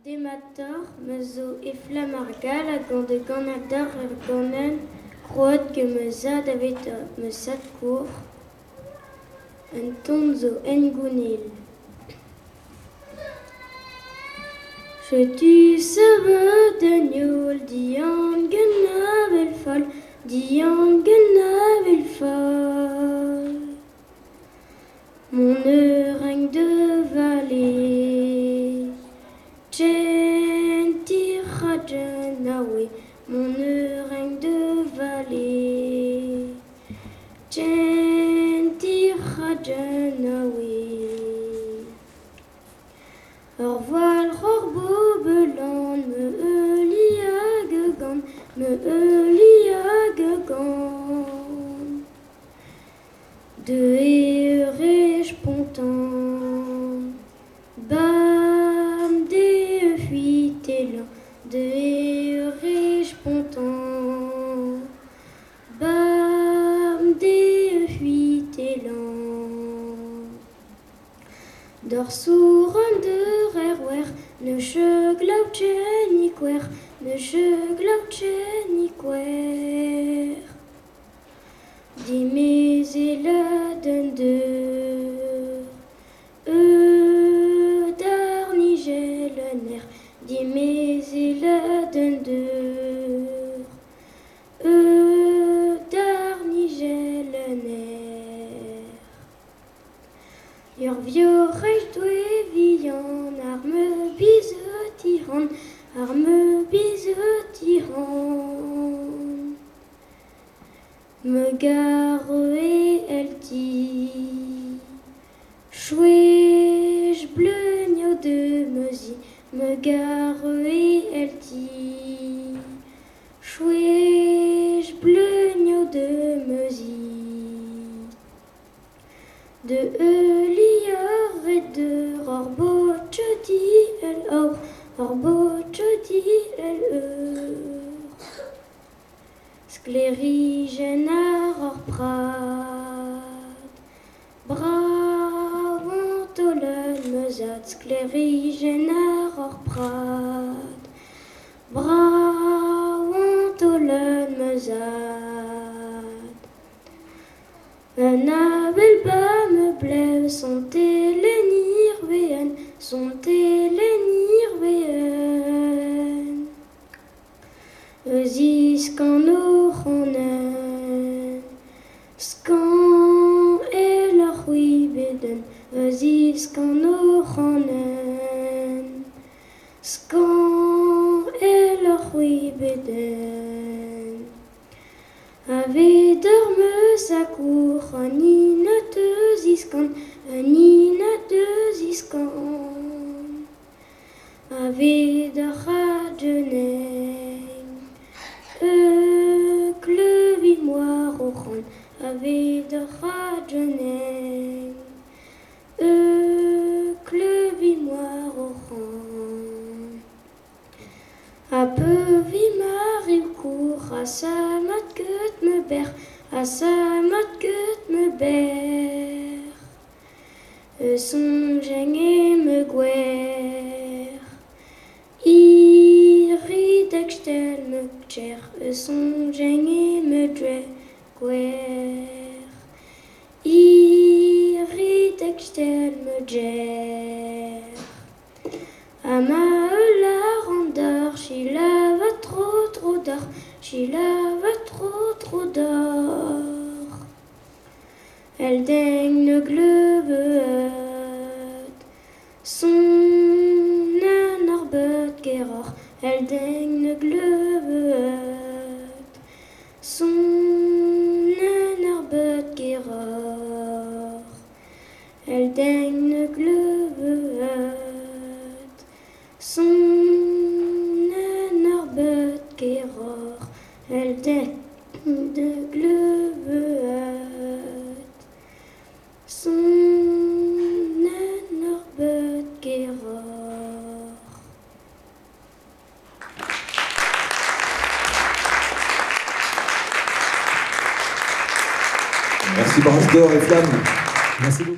Demator, mezo e flamargal a gant de ganadar ganen croat que meza davet me sat kour un ton zo engounil. Je tu saveux de gnôl dian genavel fol, dian genavel fol. Mon eureng de vallée, Genti Rajenawe, mon eureng de vallée, Genti Rajenawe. Au revoir, belan, me liagegan, me liagegan. De eurech pontan, bam de fuitelan, de eurech pontan, bam de fuitelan. Dor souran de rerwer, ne che glautche ni kwer, ne che glautche ni kwer. Dimez e la den deur, dar nigelener, dimez e la den deur, dar nigelener. Ur viorech doe vian, ar me bizotihan, ar me bizotihan. Me gare el ti, chouèche bleugno de mezi, me gare el ti, chouèche bleugno de mezi. De liar et de arbotche di el or, arbotche di el Sclérigen ar prat, bravant o leun meuzad, sclérigen ar prat, bravant o leun meuzad. Un abel bas me blève, sont elenir veen, sont elenir veen. Eus kan oc'hanen, skan el ar c'hwi beden, eus kan oc'hanen, skan el ar c'hwi beden. Ave d'ar meus a kour, an ina deus iskan, an ina deus iskan. Ave d'ar rajeneng, kleuvi moar o c'han, ave d'ar rajeneng, kleuvi moar o c'han. A peuvi mar eo kour, a samat ket me ber, a samat ket me ber. Sonjeng e me gwer, iridek stel me tcher, sonjeng e me gwer, iridek stel me djer. Ama la randar, chila va trop d'or, chila va trop d'or. El deigne gleuveut, son an ar beut geror, el deigne gleuveut, son an ar beut geror, el deigne gleuveut, son an ar beut geror, el deigne gleuveut, son an ar beut geror. Merci Brasse d'Or et Flamme. Merci beaucoup.